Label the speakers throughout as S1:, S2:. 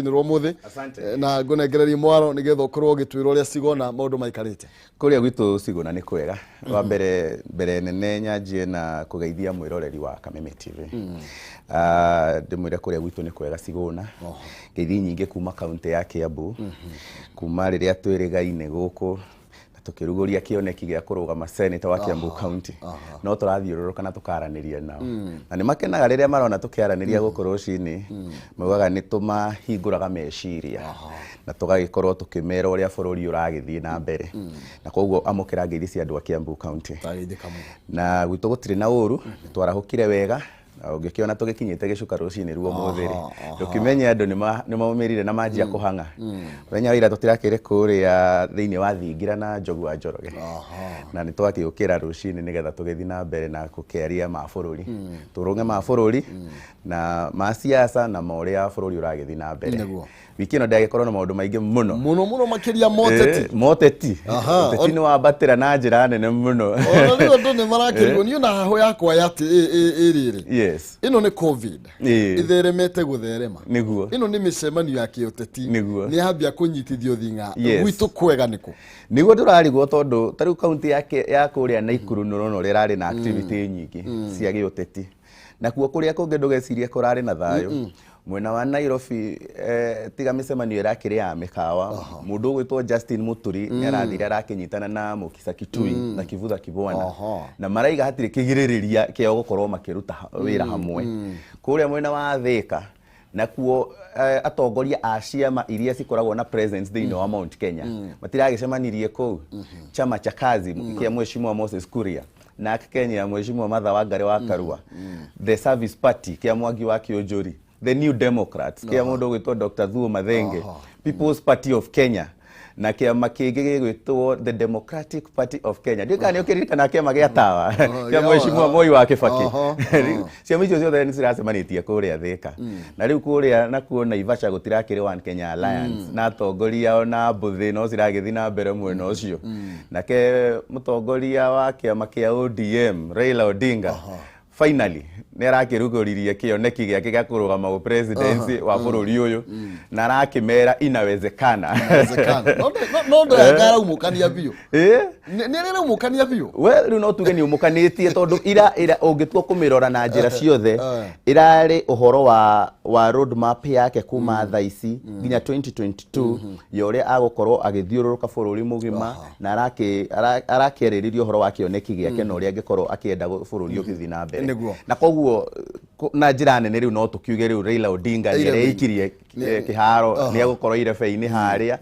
S1: ni romuthi na ngonegereria mwaro nigetha ukorwo gitwira uria Sigona maundu maikarite
S2: kuria gwitu Sigona ni kwega wa mbere nene nyanjie na kugeithia mwiroreri wa Kameme TV ndimwire kuria gwitu ni kwega Sigona ngeithi nyinge kuma kaunti ya Kiambu kuma riria twirigaine guku tukiruguria kioneki gia kurugama senator wa Kiambu County no turathiururuka na tukaraniria nao na ni makenaga riria marona tukiaraniria guku rucini maugaga ni tumahinguraga meciria na tugagikorwo tukimera uria bururi uragithie na mbere na koguo amukira ngeithi cia andu a Kiambu County na gwitu gutiri na uru twarahukire wega ugikiona tugikinyite gicuka rucini ruo muthiri tukimenya andu ni maumirire na manjia kuhanga wenya wira tutirakire kuria thiini wa thingira na Njogu wa Njoroge na ni twakiukira rucini nigetha tugithi na mbere na kukeria mabururi turunge mabururi na ma siasa na moria bururi uragithi na mbere wiki no ndagikorwo na maundu maingi muno
S1: makiria moteti
S2: ni wa batira na njira nene muno
S1: ona riu andu ni marakirwo ni ona haho yakwa yati iriri
S2: yes
S1: ino ni covid itheremete gutherema
S2: niguo
S1: ino ni micemanio ya kiuteti ni hambia kunyitithio thinga gwitu kwega niku
S2: niguo turarigwo tondu tariu kaunti ya kuria Naikuru nurona uri rari na activity nyingi cia giuteti na kuo kuria kungi ndugecirie kurari na thayo mwena wa Nairobi tiga micemanio irakiri ya mikawa mundu gwitwo Justin Muturi ni arathire arakinyitana na Mukisa Kitui na Kivutha Kibwana na maraiga hatire kigiririria kio gukorwo makiruta wira hamwe kuria mwena wa Thika na kuo atongoria a ciama iria cikoragwo na presence thiini wa Mount Kenya matiragicemanirie ku chama cha kazi kia mheshimiwa Moses Kuria na Kenya mheshimiwa Martha Wangari wa Karua the Service Party kia Mwangi wa Kionjori the New Democrats kia mundu gwitwo Dr. Thuo Mathenge People's Party of Kenya na kia makigi gwitwo the Democratic Party of Kenya ndikani ukiririkana kia magia tawa kia mheshimiwa Moi wa Kibaki cia micio ciothe ni ciracemanitie kuria Thika na riu kuria na kuona Ivasha gutirakiri One Kenya Alliance na tongoria ona mbuthi no ciragithi na mbere mwena ucio nake mutongoria wa kiama kia ODM Raila Odinga finally nerakiruguririe kioneki giake gia kurugama presidency wa bururi uyu na arakimera inawezekana
S1: no ndo yagara umukania biu nirira umukania biu
S2: we riu no tuge ni umukanitie tondu ira ungitwa kumirora na njira ciothe irari uhoro wa road map yake kuma thaici nginya 2022 yore agukorwo agithiururuka bururi mugima na arakiriririo uhoro wa kioneki giake no ri angikorwo akienda bururi ugithi na mbere na koguo na njira nene riu no tukiuge riu Raila Odinga ni ikirie kiharo ni agukorwo irebe-ini haria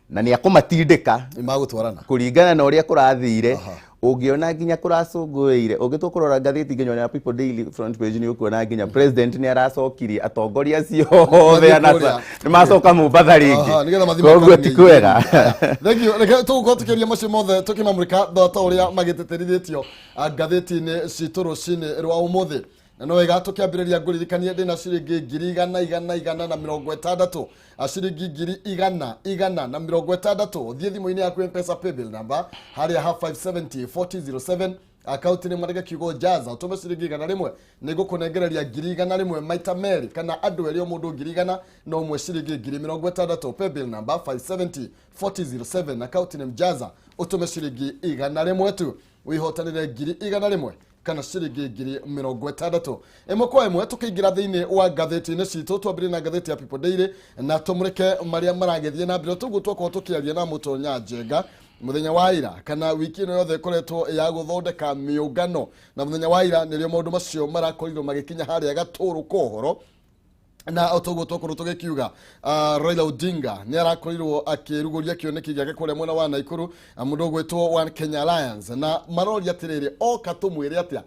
S2: na ni akumatindika
S1: magutwarana
S2: kuringana na uria kurathire ungiona nginya kuracunguire ungitwa kurora ngatheti nginya ya People Daily front page ni ukuona nginya president ni aracokirie atongoria ciothe anasa ni macoka Mombasa ringi koguo ti kwega
S1: thank you reke tugutukiria macio mothe tukimamurika thota uria magiteterithitio ngatheti-ini citu rucini rwa umuthi na no wega tukiambiriria nguririkanie ndina ciringi 100,160 ciringi 100,160 thie thimu-ini yaku M-Pesa paybill number haria ha 570-4007 account ni marega kiugo jaza utume ciringi 100 nigukunengereria 100,100 maita meri kana andu eri o mundu 100 no umwe ciringi 60 paybill number 570-4007 account ni mjaza utume ciringi 100 tu wihotanire 100,100 kana ciringi 60 imwe kwa imwe tukiingira thiini wa ngatheti-ini citu twambire na ngatheti ya People Daily na tumureke maria maragethie na mbere tugutwa tukiaria na Mutonya Njenga muthenya wa ira kana wiki ino yothe koretwo ya guthondeka miungano na muthenya wa ira nirio maundu macio marakorirwo magikinya haria gaturu kohoro na otogotwo kuru tugikiuga Raila Odinga ni arakorirwo akiruguria kioneki giake kuria mwena wa Naikuru mundu gwitwo One Kenya Alliance na marori atiriri oka tumwire atia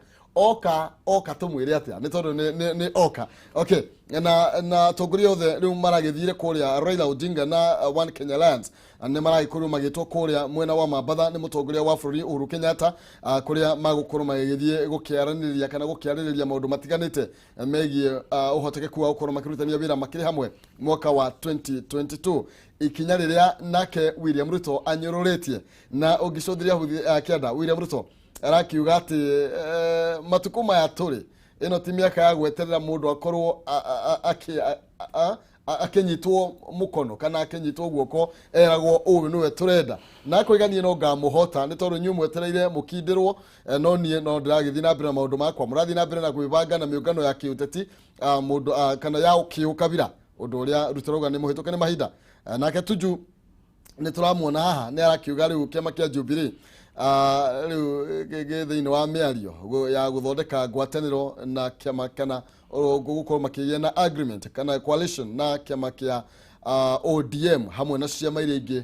S1: oka tumwire atia ni tondu ni oka okay na tongoria othe riu maragithire kuria Raila Odinga na One Kenya Alliance ne maragikorwo magitwo kuria mwena wa Mambatha ni mutongoria wa bururi Uhuru Kenyatta kuria magukorwo magithie gukiaraniria kana gukiaririria maundu matiganite megie uhotekeku wa gukorwo makirutania wira makiri hamwe mwaka wa 2022 ikinya riria nake William Ruto anyururetie na ungicuthiria kianda William Ruto arakiuga ati matuko maya turi ino ti miaka ya gweterera mundu akorwo akenyitwo mukono kana akenyitwo guoko eragwo uyu niwe turenda na kuigania no ngamuhota ni tondu nyu mwetereire mukindirwo no nie no ndiragithi na mbere na maundu makwa murathi na mbere na gwibanga na miungano ya kiuteti mundu kana ya kiukabira undu uria rutaroga ni muhituke ni mahinda nake Tuju ni turamuona haha ni arakiuga riu kiama kia Jubilee riu thiini wa miario ya guthondeka ngwataniro na kiama kana gukorwo makigia na agreement kana coalition na kiama kia ODM hamwe na ciama iria ingi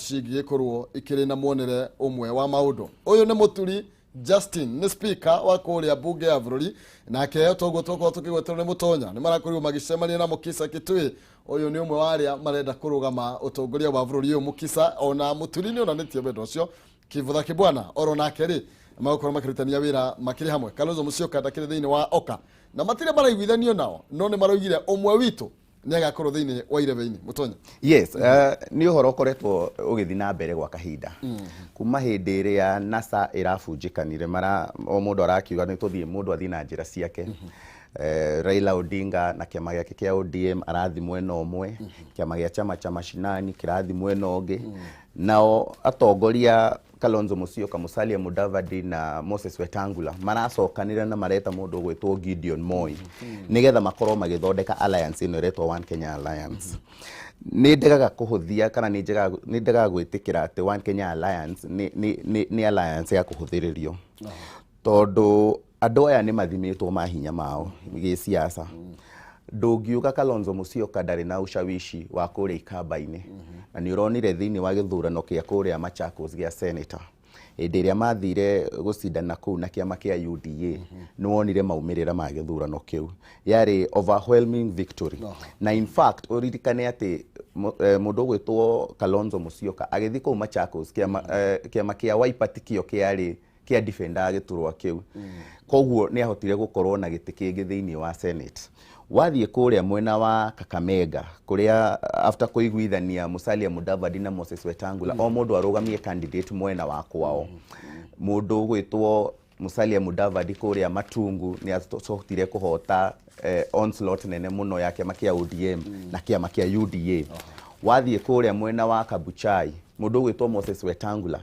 S1: cingikorwo ikiri na muonere umwe wa maundu. Uyu ni Muturi Justin ni speaker wa kuria bunge ya bururi nake togo tukigweterwo ni Mutonya ni marakorirwo magicemania na Mukisa Kitui. Uyu ni umwe wa aria marenda kurugama utongoria wa bururi uyu Mukisa ona Muturi ni onanitie wendo ucio Kivutha Kibwana oro nake ri magukorwo makirutania wira makiri hamwe Kalonzo Musyoka ndakiri thiini wa Oka na matire maraiguithanio nao no ni maraugire umwe witu ni agakorwo thiini wa irebe-ini Mutonya.
S2: Yes, ni uhoro koretwo ugithi na mbere gwa kahinda kuma hindi iria NASA irabunjikanire mara o mundu arakiuga ni tuthie mundu athii na njira ciake. Raila Odinga na kiama giake kia ODM arathi mwena umwe, kiama gia chama cha mashinani kirathi mwena ungi, nao atongoria Kalonzo Musyoka, Musalia Mudavadi na Moses Wetangula maracokanire na mareta mundu gwitwo Gideon Moi nigetha makorwo magithondeka alliance ino retwo One Kenya Alliance. Ni ndegaga kuhuthia kana ni ndegaga gwitikira ati One Kenya Alliance ni alliance ya kuhuthiririo tondu andu aya ni mathimitwo mahinya mao gi siasa. Ndungiuga Kalonzo Musyoka ndari na ushawishi wa kuria ikamba-ini na ni uronire thiini wa githurano kia kuria Machakos gia senator hindi iria mathire gucindana kuu na kiama kia UDA ni wonire maumirira ma githurano kiu yari overwhelming victory na in fact uririkane ati mundu gwitwo Kalonzo Musyoka agithi kuu Machakos kiama kia Wiper tikio kia defender agiturwa kiu koguo ni ahotire gukorwo na giti kingi thiini wa Senate. Wathie kuria mwena wa Kakamega kuria after kuiguithania Musalia Mudavadi na Moses Wetangula o mundu arugamie candidate mwena wa kwao. Mundu gwitwo Musalia Mudavadi kuria Matungu ni atotire kuhota onslaught nene muno ya kiama kia ODM na kiama kia UDA. Wathie kuria mwena wa Kabuchai mundu gwitwo Moses Wetangula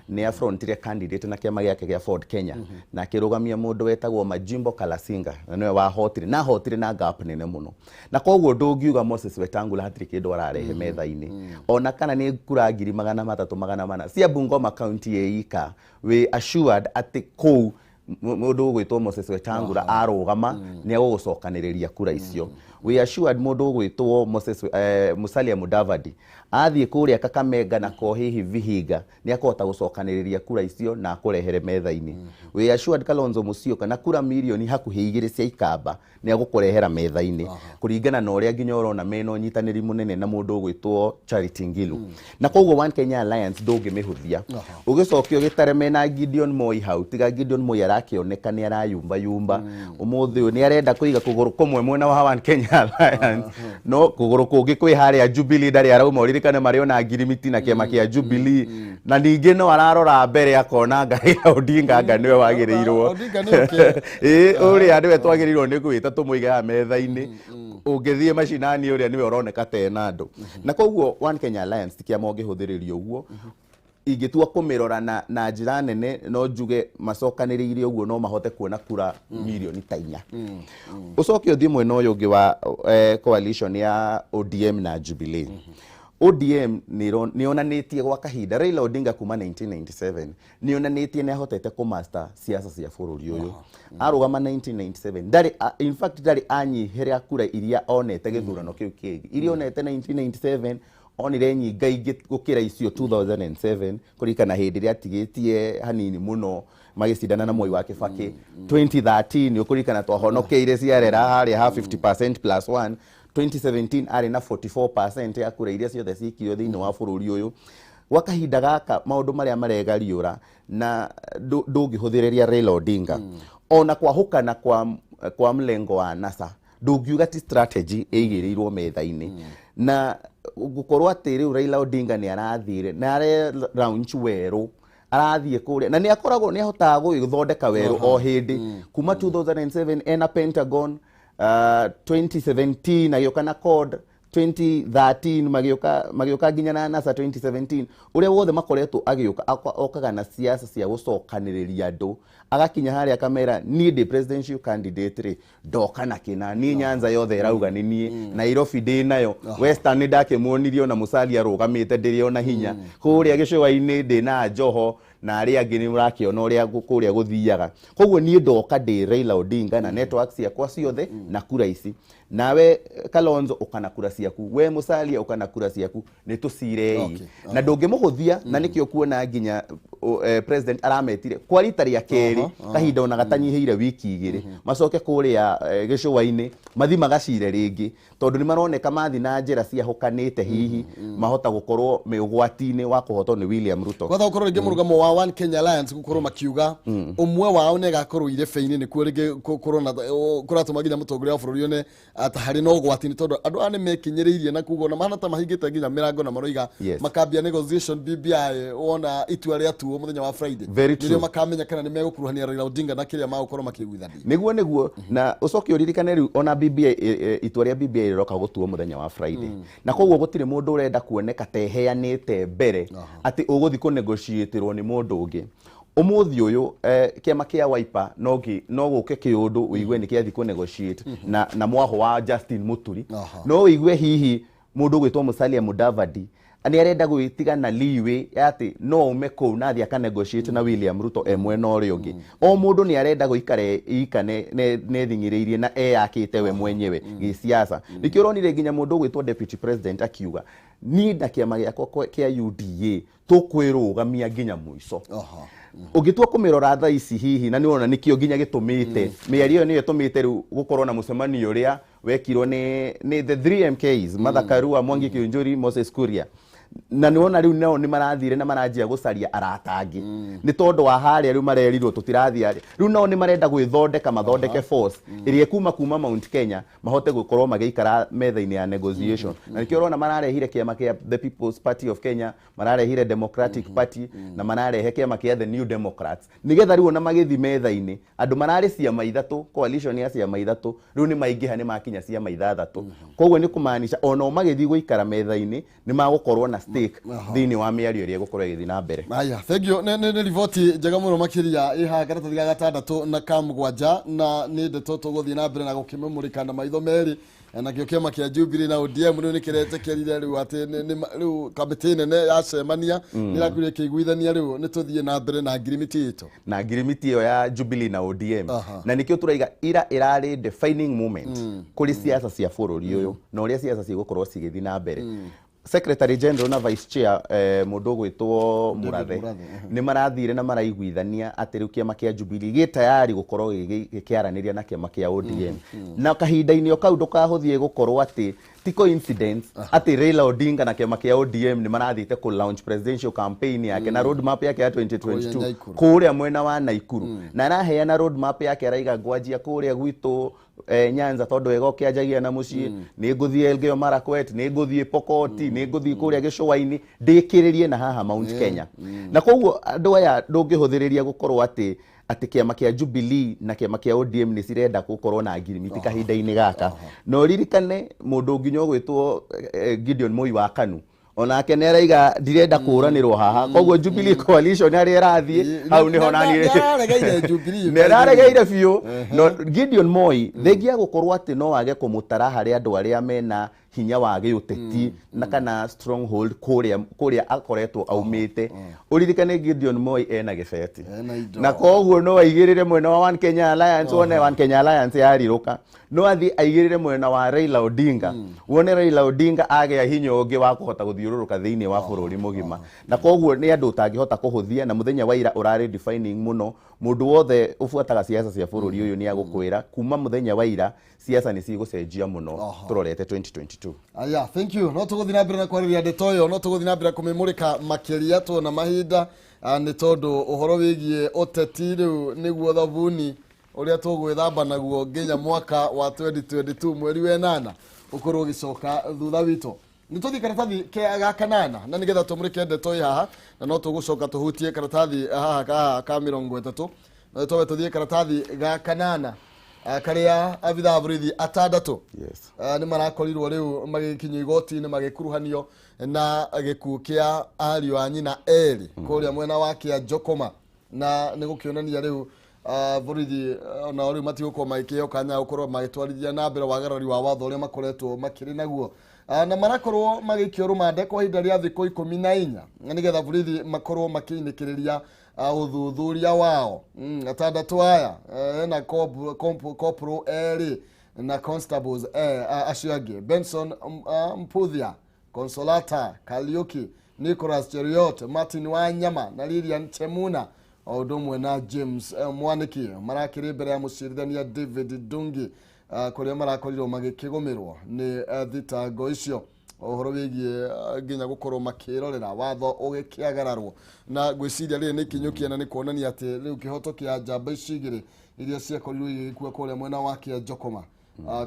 S2: ni afrontire candidate na kiama giake gia Ford Kenya na kirugamia mundu wetagwo Majimbo Kalasinga na niwe wahotire na gap nene muno na koguo ndungiuga Moses Wetangula hatiri kindu ararehe metha-ini ona kana ni kura 300,400 cia Bungoma County yeika we assured ati kou mundu gwitwo Moses Wetangula arugama ni agucokaniriria kura icio. We assured mundu gwitwo Musalia Mudavadi athie kuria Kakamega na hihi Vihiga ni akota gucokaniriria kura icio na akurehere metha-ini. We assured Kalonzo Musyoka na kura milioni hakuhi 2 cia ikamba ni agukurehera metha-ini kuringana na uria nginya urona mena unyitaniri munene na mundu gwitwo Charity Ngilu na koguo One Kenya Alliance ndungimihuthia ugicokio gitare mena Gideon Moi hau tiga Gideon Moi arakioneka ni arayumba umuthi ni arenda kuiga kuguru kumwe mwena wa One Kenya Alliance no kuguru kungi kwi haria Jubilee ndari arauma uririkane mariona ngirimiti na kiama kia Jubilee na ningi no ararora mbere akona Raila Odinga anga niwe wagirirwo uria niwe twagirirwo ni gwita tumuige ha metha-ini ungithie mashinani uria niwe uroneka tena andu na koguo One Kenya Alliance tikiama ungihuthiririo uguo ingitua kumirora na njira nene no njuge macokaniriire uguo no mahote kuona kura milioni 4. Ucoke uthie mwena uyu ungi wa coalition ya ODM na Jubilee. ODM ni onanitie gwa kahinda Raila Odinga kuma 1997 ni onanitie ni ahotete kumaster siasa cia bururi uyu arugama 1997 ndari in fact ndari anyihiria kura iria onete githurano kiu kingi iria onete 1997 onire nyinga ingi gukira icio 2007 kurikana hindi ria tigitie hanini muno magicindana na Moi wa Kibaki 2013 ukurikana twahonokeire ciarera haria ha 50% plus 1 2017 ari na 44% ya kura iria ciothe cikio thiini wa bururi uyu wakahinda gaka maundu maria maregariura na ndungihuthiriria Raila Odinga ona kwahukana kwa mlengo wa NASA ndungiuga ti strategy eigirirwo metha-ini na gukorwo ati riu Raila Odinga ni arathire na are launch weru arathie kuria na ni akoragwo ni ahotaga gugithondeka weru o hindi kuma 2007 ena Pentagon 2017 ayokana code 2013 magioka nginya na NASA 2017 uria wothe makoretwo agioka okaga na siasa cia gucokaniriria andu agakinya haria kamera ni ndi presidential candidate ri ndoka na kina ni Nyanza yothe rauga ni nie Nairobi ndi nayo Western ni ndakimuonirio na Musalia rugamite ndirio na hinya kuria gicua-ini ndi na Joho na aria angi ni murakiona uria kuria guthiaga koguo nie ndoka ndi Raila Odinga na networks yakwa ciothe na kura ici nawe Kalonzo ukana kura ciaku we Musalia ukana kura ciaku ni tucirei na ndungimuhuthia na nikio kuona nginya president arametire kwa rita ria keri kahinda ona gatanyihiire wiki igiri macoke kuria gicua-ini mathi magacire ringi tondu ni maroneka mathi na njira cia hukanite hihi mahota gukorwo migwati-ini wa kuhotwo ni William Ruto
S1: kwatha gukorwo ringi murugamo wa One Kenya Alliance gukorwo makiuga umwe wao ne gakorwo ire feini ni kuringi corona kuratuma nginya mutongoria wa bururi one atahari no gwati-ini tondu andu ane mekinyiriirie na kugo na mahana ta mahingite nginya mirango na maroiga makambia negotiation BBI ona itua ria tuo muthenya wa Friday ndio makamenya kana ni megukuruhania Raila Odinga na kiria magukorwo makiguithania
S2: niguo na ucoke uririkane riu ona BBI itua ria BBI riroka gutuo muthenya wa Friday na koguo gutire mundu urenda kuoneka teheanite mbere ati uguthi ku negotiateirwo ni mundu ungi umuthi uyu kiama kia Wiper no guke kiundu uigwe ni kiathi ku negotiate na mwaho wa Justin Muturi no uigwe hihi mundu gwitwo Musalia Mudavadi ani arenda gwitiga na liwe ati no umeko nathi aka negotiate na William Ruto emwe no ri ungi o mundu ni arenda guikare ikane ne thingiriirie na yakite we mwenyewe gisiasa nikio ronire nginya mundu gwitwo deputy president akiuga ni ndakiama giakwa kia UDA tukwirugamia nginya muico ugitua kumirora tha ici hihi na ni wona nikio nginya gitumite mieri iyo niyo tumite ru gukorwo na mucemanio uria wekirwo ni the 3 MKs Martha Karua, Mwangi Kiunjuri, Moses Kuria na niona riu nao ni marathire na maranjia gucaria aratangi ni tondu wa haria riu marerirwo tutirathia riu nao ni marenda gwithondeka mathondeke force iria kuma Mount Kenya mahote gukorwo magiikara metha-ini ya negotiation na nikio rona mararehire kiama kia the People's Party of Kenya mararehire Democratic Party na mararehe kiama kia the New Democrats nigetha riu na magithi metha-ini andu marari ciama ithatu coalition ya ciama ithatu riu ni maingiha ni makinya ciama ithathatu koguo ni kumaanisha ono magithi guikara metha-ini ni magukorwo na stake thini wa miario iria gukorwo igithi na mbere
S1: aya thank you ne rivoti njega muno makiria iha karatathi ga gatandatu na kamgwanja na ni ndeto tuguthi na mbere na gukimemurika na maitho meri na kio kiama kia Jubilee na ODM ni kirete kerire riu ati riu kamiti nene ya cemania ni rakurie kiguithania riu ni tuthie na mbere na agreement ito
S2: na agreement iyo ya Jubilee na ODM na nikio turaiga ira irari defining moment kuri siasa cia bururi uyu na uria siasa cigukorwo cigithi na mbere Secretary General na Vice Chair mundu gwitwo Murathe ni marathire na maraiguithania ati riu kiama kia Jubilee gi tayari gukorwo gikiaraniria na kiama kia ODM na kahinda-ini o kau ndukahuthie gukorwo ati ti coincidence ati Raila Odinga na kiama kia ODM ni marathite ku launch presidential campaign yake na road map yake ya 2022 kuria mwena wa Naikuru na araheana road map yake araiga ngwanjia kuria gwitu Nyanza tondu ego kianjagia na mucii ni nguthie Elgeyo Marakwet ni nguthie Pokot ni nguthie kuria gicua-ini ndikiririe na haha Mount Kenya na koguo andu aya ndungihuthiria gukorwo ati kiama kia Jubilee na kiama kia ODM ni cirenda gukorwo na agreement kahinda-ini gaka no ririkane mundu nginyo gwitwo Gideon Moi wa KANU onake ne araiga ndirenda kuranirwo haha koguo Jubilee coalition ari rathie hau niho nani neraregeire biu no Gideon Moi thegia gukorwo ati no wage kumutara hari andu aria mena hinya wa giuteti na kana stronghold kuria akoretwo aumite uririkane Gideon Moi ena gibeti na koguo no aigirire mwena wa One Kenya Alliance one One Kenya Alliance yariruka no athi aigirire mwena wa Raila Odinga wone Raila Odinga agea hinya ungi wa kuhota guthiururuka thiini wa bururi mugima na koguo ni andu tangihota kuhuthia na muthenya wa ira urari defining muno mundu wothe ufuataga siasa cia bururi uyu ni agukwira kuma muthenya wa ira siasa ni cigucenjia muno turorete 2022
S1: aya thank you no tuguthi na mbere na kwariria ndeto yo no tuguthi na mbere kumimurika makiria tu na mahinda ni tondu uhoro wigie uteti riu niguo thabuni uria tugwithamba naguo nginya mwaka wa 2022 mweri wa 8 ukorwo gicoka thutha witu ni tuthi karatathi ga kanana na nigetha tumurike ndeto haha na no tugucoka tuhutie karatathi haha ka 30 na tuwe tuthie karatathi ga kanana karia abitha burithi atandatu
S2: Yes.
S1: ni marakorirwo riu magikinywo igoti-ini magikuruhanio na gikuo kia ariu a nyina eri kuria mwena wa kia Jokoma na ni gukionania riu burithi ona riu matigukorwo magikio kanya gukorwo magitwarithia na mbere wagarari wa watho uria makoretwo makiri naguo na marakorwo magikio rumande kwa ihinda ria thiku 14 nigetha burithi makorwo makiinikiriria uthuthuria wao atandatu aya na corporal eri na constables acio angi Benson Mputhia, Consolata Kariuki, Nicholas Cheriot, Martin Wanyama na Lilian Chemuna odumwe na James Mwaniki marakiri mbere ya mucirithania David Dungi kuria marakorirwo magikigomerwo ni thitango icio ohoro wigie nginya gukorwo makirorera watho ugikiagararwo na gwiciria ri ni kinyukia na ni kuonania ati riu kihoto kia njamba icigiri iria ciakorirwo igikua kuria mwena wa kia Jokoma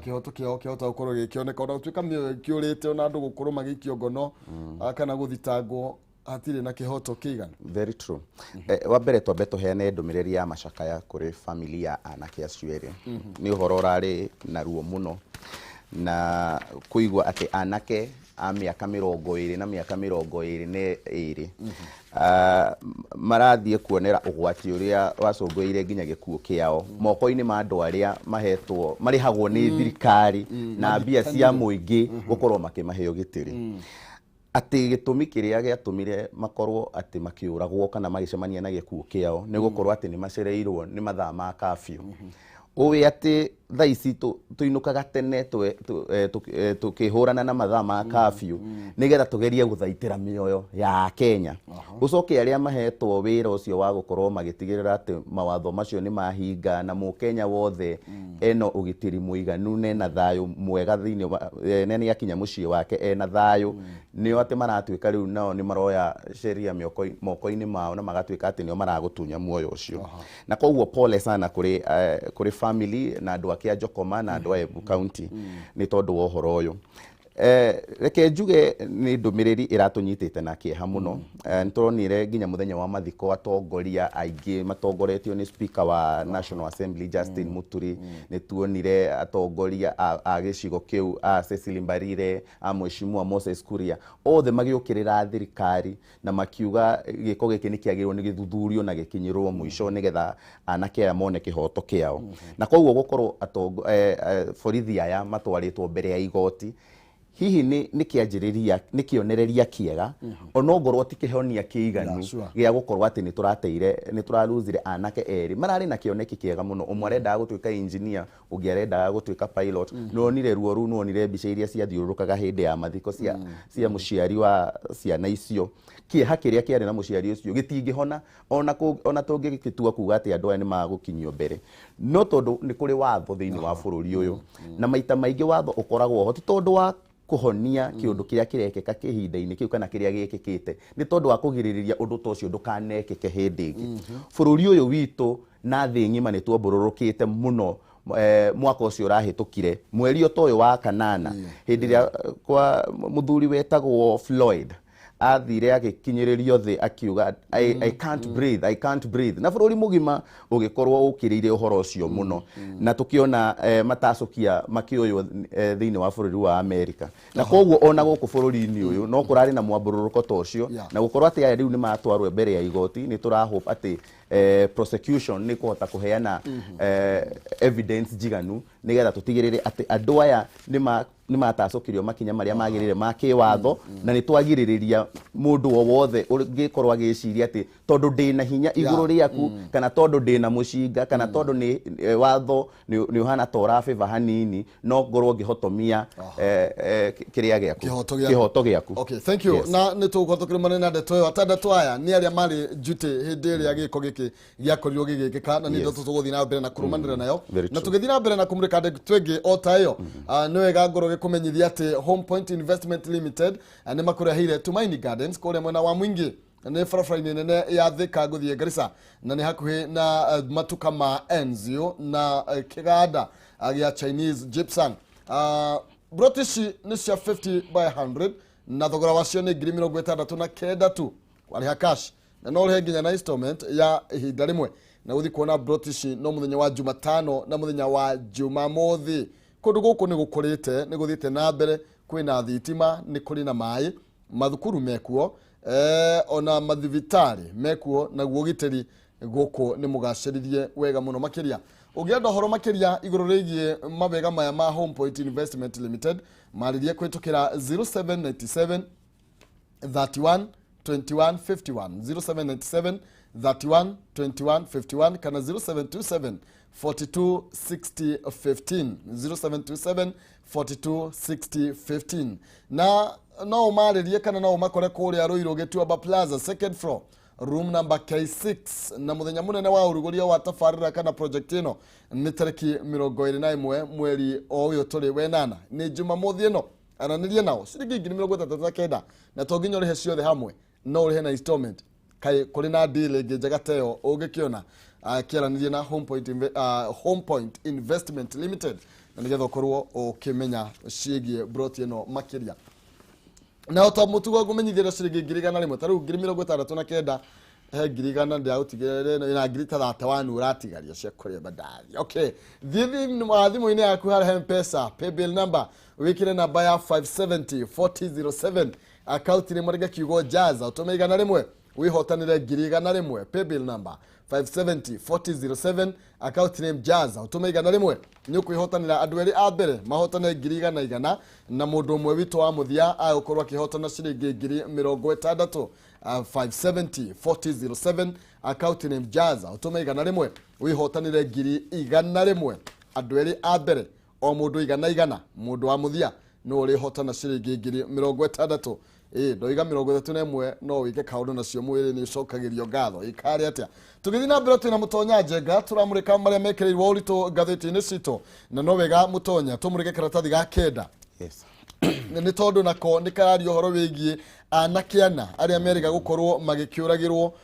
S1: kihoto kiao kihota gukorwo gikioneka ona tuika kiurite ona andu gukorwo magikio ngono kana guthitangwo hatire na kihoto kigana.
S2: Very true. Wa mbere twambe tuheane ndumiriri ya macakaya kuri familia anake acio eri ni uhoro urari na ruo muno na kuigwa ati anake a miaka 20 na miaka 22 marathie kuonera ugwati uria wacungwire nginya gikuo kiao moko-ini ma andu aria mahetwo marihagwo ni thirikari na mbia cia muingi gukorwo makimaheo gitiri ati gitumi kiria giatumire makorwo ati makiuragwo kana magicemania na gikuo kiao ni gukorwo ati ni macereirwo ni mathaa ma kafyu uwe ati thaici tuinukaga tene tukihurana na mathaa ma kafyu nigetha tugerie guthaitira mioyo ya Kenya ucoke aria mahetwo wira ucio wa gukorwo magitigirira ati mawatho macio ni mahinga na Mukenya wothe eno ugitiri muiganu na thayo mwega thiini nene akinya mucii wake ena thayo nio ati maratwika riu nao ni maroya sheria moko-ini mao na magatwika ati nio maragutunya muoyo ucio na koguo pole sana kuri family na andu akia Jokoma na andu a Embu County ni tondu wa uhoro uyu reke njuge ni ndumiriri iratunyitite na kieha muno nituronire nginya muthenya wa mathiko atongoria aingi matongoretio ni speaker wa National Assembly Justin Muturi nituonire atongoria a gicigo kiu a Cecily Mbarire a Mheshimiwa Moses Kuria othe magiukirira thirikari na makiuga giko giki ni kiagirwo ni githuthurio na gikinyirwo muico nigetha anake aya mone kihoto kiao na koguo gukorwo borithi aya matwaritwo mbere ya igoti hihi ni kianjiriria ni kionereria kiega onongorwo tikihonia kiiganu gia gukorwo ati ni turaruzire anake eri marari na kioneki kiega muno umwarenda gutwika engineer ungiarenda gutwika pilot nonire ruo ru nonire mbica iria ciathiurukaga hindi ya mathiko cia muciari wa ciana icio kieha kiria kiari na muciari ucio gitingihona ona tungigitua kuga ati andu aya ni magukinyio mbere no tondu ni kuri watho thiini wa bururi uyu na maita maingi watho ukoragwo ho ti tondu wa kuhonia kiundu kiria kirekeka kihinda-ini kiu kana kiria gikikite ni tondu wa kugiririria undu tocio ndukanekeke hindi ingi bururi uyu witu na thi ngima ni tuombururukite muno mwaka ucio urahitukire mweri utoyo wa kanana hindi ria kwa muthuri wetagwo Floyd athire agikinyiririo thi akiuga I can't breathe na bururi mugima ugikorwo ukiriire uhoro ucio muno na tukiona matacukia makioyo thiini wa bururi wa America na koguo ona guku bururi-ini uyu no kurari na mwambururuko tocio na gukorwo ati aya riu ni matwarwe mbere ya igoti ni turahope ati prosecution ni kuhota kuheana evidence jiganu nigetha tutigirire ati andu aya ni matacukirio makinya maria magirire ma kiwatho na ni twagiririria mundu o wothe ungikorwo agiciria ati tondu ndina hinya iguru riaku kana tondu ndina mucinga kana tondu ni watho ni uhana tora favor hanini no ngorwo ngihotomia kiria giaku kihoto giaku.
S1: Okay, thank you. Na ni tuguthukira manena ndeto yo atandatu aya ni aria mari jute hindi ria giko giki giakorirwo gigikika na ni ndo tuguthii na mbere na kurumanira nayo na tugithi na mbere na kumurika twege otayo ni wega ngoro gikumenyithia ati Home Point Investment Limited ni makurehire Tumaini Gardens kule mwena wa Mwingi ni farafraini nene ya Thika guthie Garissa na ni hakuhi na matuka ma Enzio na kiganda ya Chinese Gypsum British ni cia 50 by 100 na thogora wacio ni 69 tu wali cash na no rehe nginya na installment ya ihinda rimwe na guthi kuona British no muthenya wa Jumatano na muthenya wa Jumamothi. Kundu guku ni gukurite ni guthite na mbere, kwina thitima, ni kuri na mai, mathukuru mekuo, ona mathivitari mekuo, na guogiteri guku ni mugaciririe wega muno makiria. Ugienda horo makiria iguru rigie mabega maya ma Home Point Investment Limited, maririe kwitukira 0797 31 21 51 0797 31 21 51 kana 0727 42 60 15 0727 42 60 15 na no maririe kana no makore kuria Ruiru Gituamba Plaza second floor room number K6 na muthenya munene wa uruguria wa tafarira kana project ino ni tariki 21 mweri oyo tuli wenana ni Jumamothi ino aranirie nao ciringi 39 na toginyo rihe ciothe hamwe no rihe na installment kai kuri na deal igi njega teo ungikiona kiaranirie na Home Point Investment Limited na nigetha ukorwo ukimenya ciigie broti ino makiria na ota mutugo gumenyithira ciringi 100 taru 69 he girigana ndia utigere na girita 31 uratigaria cekore badari. Okay, thithi mwathimo ine yaku hari M-Pesa paybill number wikire namba ya 570 4007 account ni murege kiugo jaza utumeiga na rimwe wihotanire girigana rimwe paybill number 570 4007 account name jaza utumeiga na rimwe ni kwihotanira adweri abere mahotana girigana igana na mundu umwe witu wa muthia agukorwa kihotana ciringi 60 570 4007 account name jaza utumeiga na rimwe wihotanire girigana rimwe adweri abere o mundu igana mundu wa muthia no ri hotana ciringi 60 ndoiga 31 no wike kaundu nacio mwiri ni cokagirio ngatho ikari atia tugithi na mbere twina mutonya njenga turamurika maria mekereirwo urito ngatheti-ini cito na no wega mutonya tumurike karatathi ga kenda.
S2: Yes.
S1: Ni tondu nako ni karario horo wigie anakiana aria meriga gukorwo magikiuragirwo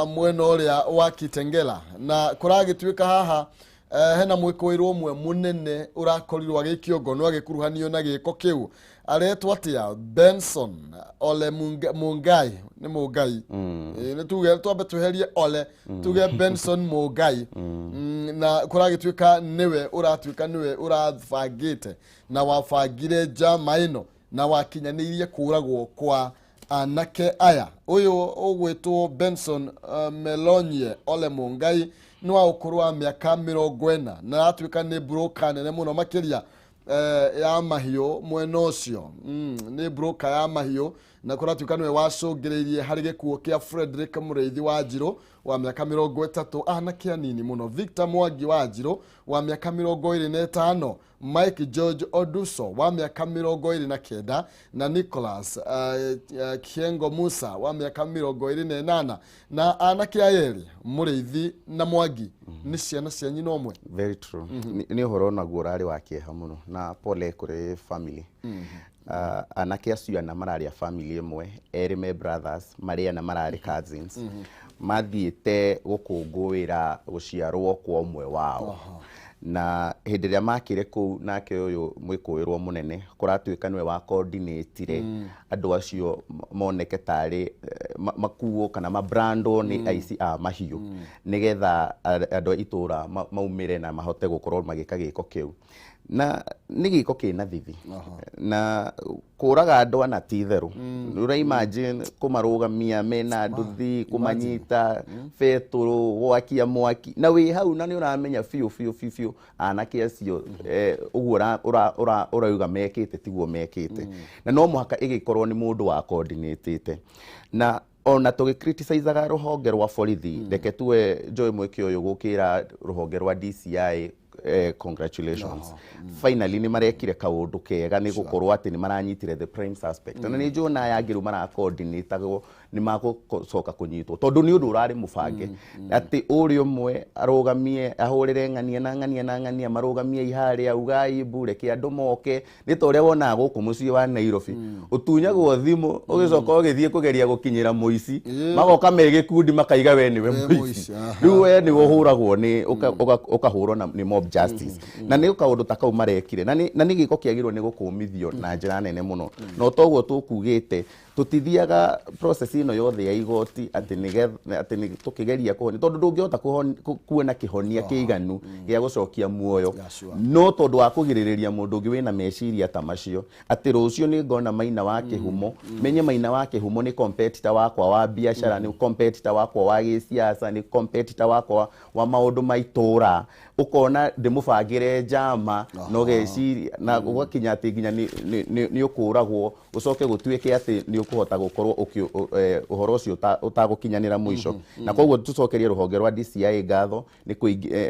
S1: mwena uria wa Kitengela na kuragituika haha hena mwikoirwo mwe munene urakorirwo agikiongo no agikuruhanio na giko kiu aretwo atia Benson Ole Mungai ni Mungai ni tuge twambe tweherie Ole tuge Benson Mungai na kuragituika niwe uratuika niwe urafagite na wafagire jamaino na wakinyanirie kuragwo kwa anake aya uyu ugwitwo Benson Melonye Ole Mungai no ukurwa miaka 40 na atuika ni broker nene muno makiria ya mahio mwena ucio ni broker ya mahio na kuratuika niwe wacungireirie hari gikuo kia Frederick Mureithi wa Njiro wa miaka 30 anake anini muno Victor Mwangi wa Njiro wa miaka 25 Mike George Oduso wa miaka 29 na Nicholas Kiengo Musa wa miaka 28 na anake ayeri Mureithi na Mwangi ni ciana cia nyina omwe.
S2: Very true. Ni horo na gurari wa kieha muno na pole kuri family. Anake acio na marari family imwe erime brothers maria na marari cousins mathiete gukungwira guciarwo kwa umwe wao na hindi ria makire ku nake uyu mwikuirwo munene kuratuika niwe wa coordinate andu acio moneke tari makuo kana mabrando ni aici a mahiu nigetha andu itura maumire na mahote gukorwo magika giko kiu na ni giko kina thithi na kuraga andu ana titheru ura imagine kumarugamia mena nduthi kumanyita feturu gwakia mwaki na wi hau na ni uramenya fiu anake acio uguo urauga mekite tiguo mekite na no muhaka igikorwo ni mundu wa coordinate na ona tugi criticize ruhonge rwa borithi reke tuwe Joy Mwiki uyu gukira ruhonge rwa DCI congratulations. Finally ni marekire kaundu kega ni gukorwo ati ni maranyitire the prime suspect na ni njona yagiru mara coordinate ni magucoka kunyitwo tondu ni undu urari mubange ati uri umwe arugamie ahurire ngania marugamie ihari augai bure ki andu moke ni tore wona guku muci wa Nairobi utunyagwo thimu ugicoka ugithie kugeria gukinyira muici magoka megikundi makaiga we niwe muici riu we ni wohuragwo ni ukahurwo ni mob mob justice na nä kaå ndå ta kau marekire na nä gä ko kä agä rwo nä gå kå mithio na njä ra nene må no no toguo tå kugä te tå tithiaga process ino yothe ya igoti atä tå kä geria kå honia tondå ndå ngä hota kuona kä honia kä iganu gä a gå cokia muoyo no tondå wa kå girä rä ria må ndå å ngä wä na meciria ta macio atä rå cio nä ngona Maina wa kä humo menye Maina wa kä humo nä competitor wakwa wa biacara nä competitor wakwa wa gä ciaca nä competitor wakwa wa maå ndå ma itåra ukona ndimubangire njama no geciria na ugakinya ati nginya ni ukuragwo ucoke gutuike ati ni ukuhota gukorwo uhoro ucio utagukinyanira muico na koguo tucokerie ruhonge rwa DCI ngatho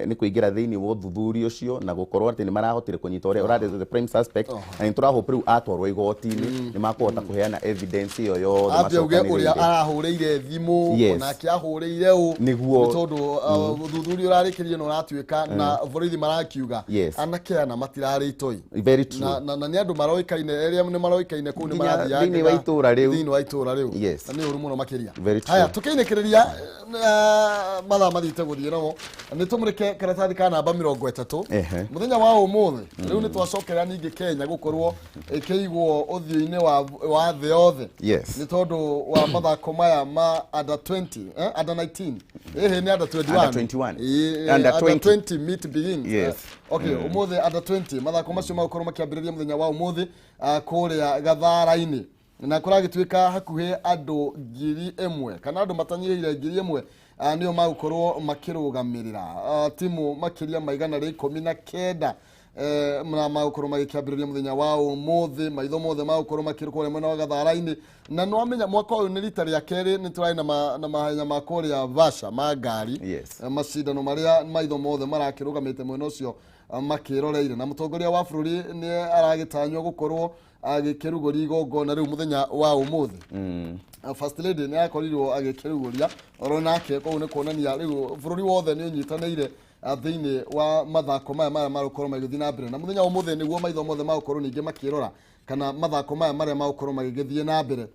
S2: ni kuingira thiini wa uthuthuria ucio na gukorwo ati ni marahotire kunyita uria urari the prime suspect na turahope riu atwarwo igoti-ini ni makuhota kuheana evidence iyo yothe
S1: macokanire uria arahureire thimu na kiahureire u
S2: niguo
S1: tondu uthuthuria urarikirie no uratuika na borithi marakiuga anake na matirari itoi
S2: very true
S1: na ni andu maroikaine eria ni maroikaine ku ni marathia
S2: thini wa itura
S1: riu na ni uru muno makiria
S2: very true
S1: haya tukinekereria mathaa mathite guthie no ni tumurike karatathi ka namba 30 muthenya wa umuthi riu ni twacokera ningi Kenya gukorwo ikiigwo uthio-ini wa the othe ni tondu wa mathako maya ma under 20 under 19 ni under 21
S2: under
S1: 20 meet begins okay umuthi under 20 mathako macio magukorwo makiambiriria muthenya wa umuthi kuria Gathara-ini na kuragituika hakuhe andu 1,000 kana andu matanyirire 1,000 nio magukorwo makirugamirira timu makiria maigana ri 19 magukorwo magikiambiriria muthenya wa umuthi maitho mothe magukorwo makirukwo mwena wa Gathara-ini na no amenya mwaka uyu ni rita ria keri ni turai na mahenya ma kuria Vasha ma ngari macindano maria maitho mothe marakirugamite mwena ucio makiroreire na mutongoria wa bururi ni aragitanywo gukorwo agikirugoria igongona riu muthenya wa umuthi first lady ni akorirwo agikirugoria oro nake ko ni kuonania riu bururi wothe ni unyitanire thiini wa mathako maya marukorwo magithii na mbere na muthenya wa umuthi niguo maitho mothe magukorwo ningi makirora kana mathako maya maria magukorwo magithii na mbere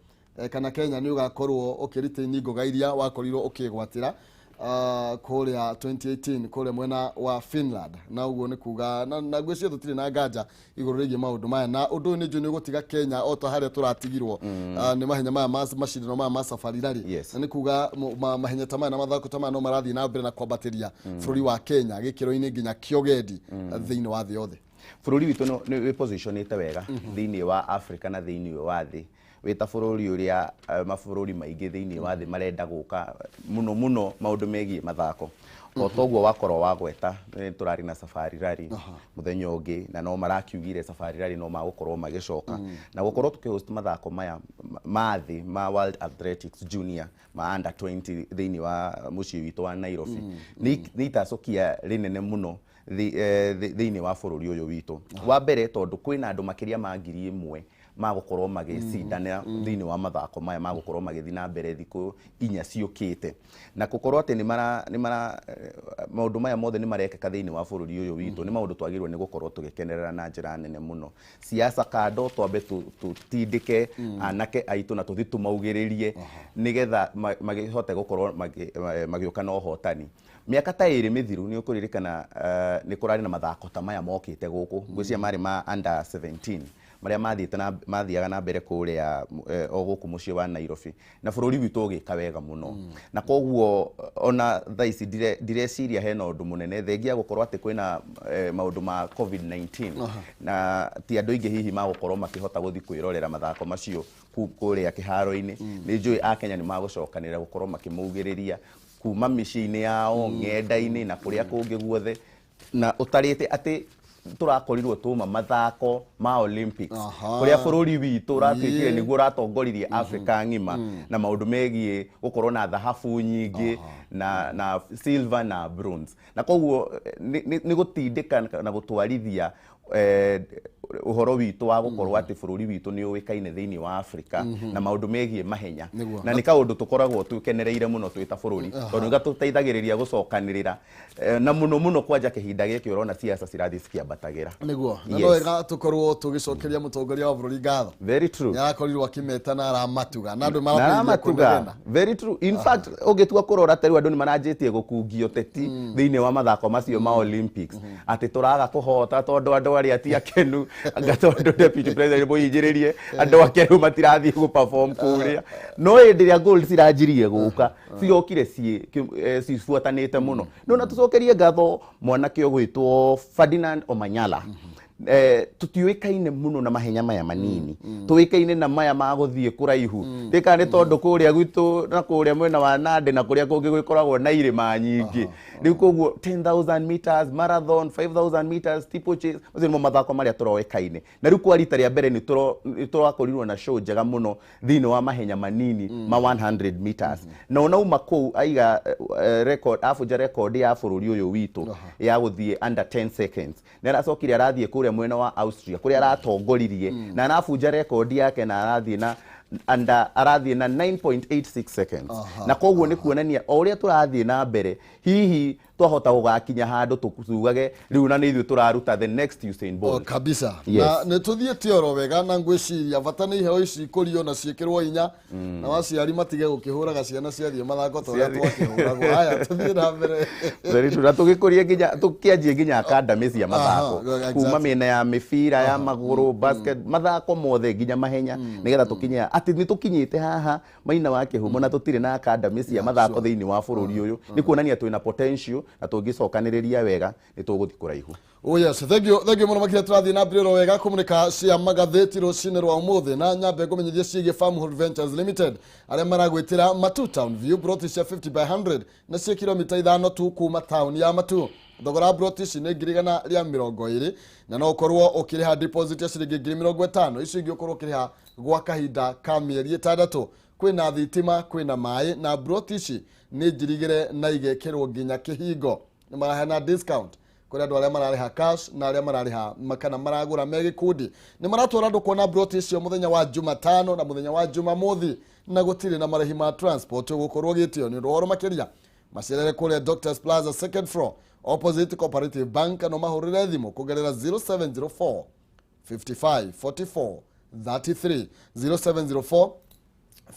S1: kana Kenya ni ugakorwo ukiritain ngoga iria wakorirwo ukigwatira kuria 2018 kuria mwena wa Finland na uguo ni kuga na ngwĩciria tutire na nganja iguru rĩgiĩ maũndũ maya na ũndũ nĩ njũ nĩ gũtiga Kenya o ta harĩa tũratigirwo nĩ mahenya maya macindano maya ma Safari Rally na nĩ kuga mahenya ta maya na mathako ta maya no marathiĩ na mbere na kwambatĩria bũrũri wa Kenya gĩkĩro-inĩ nginya kĩogendi thĩinĩ wa thĩ yothe.
S2: Bũrũri witũ nĩ positionĩte wega thĩinĩ wa Africa na thĩinĩ wa thĩ wita bururi uria mabũrũri maingĩ thĩinĩ wa thĩ marenda gũka muno maũndũ megiĩ mathako o toguo wakorwo wagweta turari na Safari Rally muthenya ũngĩ na no marakiugire Safari Rally no magũkorwo magĩcoka na gũkorwo tukihost mathako maya ma thĩ ma World Athletics Junior ma under 20 thĩinĩ wa mũciĩ witũ wa Nairobi nĩ itacokia rĩnene muno thĩinĩ wa bũrũri ũyũ witũ wa mbere tondũ kwĩna andũ makĩria ma 1,000 magukorwo magicindana thĩinĩ wa mathako maya magukorwo magithii na mbere thikũ 4 ciũkĩte na gukorwo ati ni mara maundu maya mothe ni marekeka thĩinĩ wa bũrũri ũyũ witũ ni maundu twagirwo ni gukorwo tugikenerera na njĩra nene muno siasa kando twambe tutindike anake aitũ na tuthi tumaugĩrĩrie nigetha magihote gukorwo magĩũka na ũhotani miaka ta 2 mithiru ni ukuririkana ni kurari na mathako ta maya mokite guku ngwĩciria mari ma under 17 maria mathiaga na mbere kuria o guku muciĩ wa Nairobi na bũrũri witũ ũgĩka wega muno na koguo ona thaici direciria hena ũndũ mũnene thengia gũkorwo atĩ kwĩna maũndũ ma COVID-19 na ti andũ aingĩ hihi magũkorwo makĩhota gũthiĩ kwĩrorera mathako macio kuria kĩharo-inĩ nĩ njũĩ Akenya nĩ magũcokanĩra gũkorwo makĩmaugĩrĩria kuma mĩciĩ-inĩ yao ng'enda-inĩ na kũrĩa kũngĩ guothe na ũtarĩte atĩ turakorirwo tuma mathako ma Olympics kuria bũrũri witũ ũratuĩkire nĩguo ũratongoririe Africa ng'ima na maũndũ megiĩ gũkorwo na thahabu nyingĩ na silver na bronze na koguo nĩ gũtindĩka na gũtwarithia uhoro witu wa gukorwo ati bururi witu ni uikaine thiini wa Africa na maundu megie mahenya na ni kaundu tukoragwo tukenereire muno twita bururi tondu ngatuteithagiriria gucokanirira na muno kwanja kihinda giki urona siasa cirathi cikiambatagira
S1: niguo na no wega tukorwo tugicokeria mutongoria wa bururi ngatho
S2: very true
S1: yarakorirwo akimeta na aramatuga na andu marapinga
S2: very true in fact ugitua kurora teru andu ni maranjitie gukungio teti thiini wa mathako macio ma Olympics ati turaga kuhota tondu andu ari ati akenu ngatondu deputy president boyinjiririe andu akeru matirathi gu perform kuria no endiria gold ciranjirie guka ciokire cifuatanite muno no na tucokerie ngatho mwanake ogwitwo Ferdinand Omanyala tutiuikaine muno na mahenya maya manini tuikaine na maya maguthie kuraihu tika ni tondu kuria gwitu na kuria mwena wa Nandi na kuria kungi gwikoragwo na irima nyingi riu koguo 10,000 meters marathon 5,000 meters steeplechase macio nimo mathako maria turoikaine na riu kwa rita ria mbere ni turakorirwo na show njega muno thiini wa mahenya manini ma 100 meters na unauma kou aiga record afuja record ya bururi uyu witu ya guthie under 10 seconds na aracokire arathie kuria mwena wa Austria kuria aratongoririe na arafunja record yake na arathie na arathie na 9.86 seconds na koguo ni kuonania o uria turathie na mbere hihi twahota gugakinya handu tukugage riu na ni ithu turaruta the next Usain Bolt
S1: kabisa na ne tuthie tioro wega na ngwiciria bata ni iheo ici kurio na ciekirwo inya na waciari matige gukihuraga ciana ciathie mathako to ria twakihuragwo haya tuthie na mbere
S2: very true na tugikuria nginya tukianjie nginya academy cia mathako kuma mena ya mibira ya maguru basket mathako mothe nginya mahenya nigetha tukinya ati ni tukinyite haha maina wa kihumo na tutire na academy cia mathako thiini wa bururi uyu ni kuonania twina potential na tungicokaniriria wega ni tuguthi kuraihu.
S1: Oh yes, thank you muno makire turathi na mbere wega kumunika cia magatheti rucine rwa umuthi na nyambe kumenyithia ciige Farmhood Ventures Limited aria maragwitira Matu Town View Brotish 50 by 100 na cia kilomita 5 tu kuma town ya Matu. Thogora Brotish ni ngirigana ria 20 na no ukorwo ukiriha deposit ya ciringi 50,000 icio ingi ukorwo ukiriha gwa kahinda ka mieri 6 kwina thitima kwina mai na Brotish ni njirigire na igekirwo nginya kihingo ni marahena discount kuri andu aria marariha cash na aria marariha makana maragura megikundi ni maratwara andu kuona Brotish yo muthenya wa Jumatano na muthenya wa Jumamothi na gutire na marihi ma transport gukorwo gitio ni ndoro makiria macerere kuri Doctors Plaza second floor opposite Cooperative Bank no mahurire thimu kugerera 0704 55 44 33 0704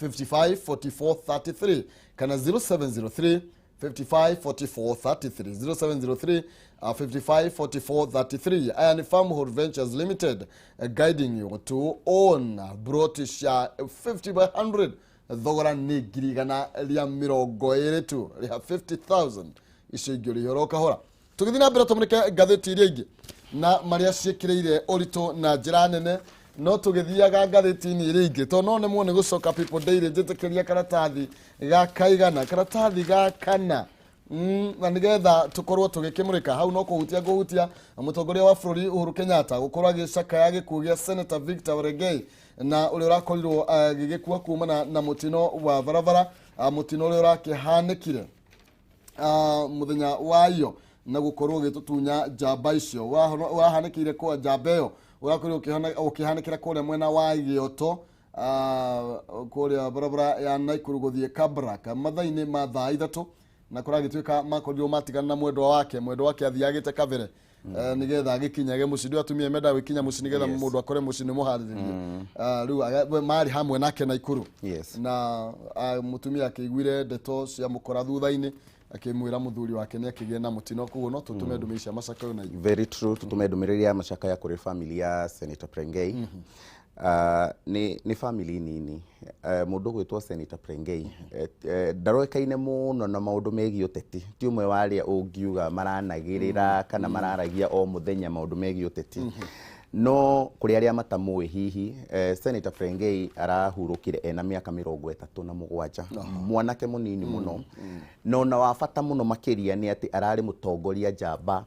S1: 55 44 33 kana 0703 55 44 33 0703 55 44 33 and Farmhood Ventures Limited guiding you to own Brotish 50 by 100 thogora ni girigana ria 20 tu ria 50,000 iciguri horoka hora tugithina mbere tumunike gatheti iria ingi na maria ciekiriire orito na njira nene no tugithiaga gatheti-ini iria ingi to no nemwo ni gucoka People Daily njitikiria karatathi gakaigana karatathi gakana na nigetha tukorwo tugikimurika hau no kuhutia mutongoria wa bururi Uhuru Kenyatta gukorwo agicaka ya gikugia Senator Victor Waregei na uri urakorirwo gigikua kumana na mutino wa barabara mutino uri urakihanikire muthenya wayo na gukorwo gitutunya jamba icio wahanikire kwa jambeyo urakorirwo ukihanikira kuria mwena wa Gioto kuria barabara ya Naikuru guthie Kabraka mathaini ma thaa 3 na kuragituika makorirwo matigana na mwendwa wake athiagite kabere nigetha agikinyage mucidi atumia menda gwikinya mucidi nigetha mundu akore mucidi muhariririe riu mari hamwe nake Naikuru na mutumia akiguire ndeto cia mukora thutha-ini akimwira muthuri wake ni akigie na mutino kuo no tutume ndumirisha macaka yo na
S2: very true tutume ndumiriri ya macaka ya kuri family ya Senator Prengei ni family nini mundu gwitwo Senator Prengei ndaroekaine muno na maundu megi uteti ti umwe waria ungiuga maranagirira kana mararagia o muthenya maundu megi uteti no kuri aria matamui hihi Senator Prengei arahurukire ena miaka 37 mwanake munini muno no na wafata muno makiria ni ati arari mutongoria jamba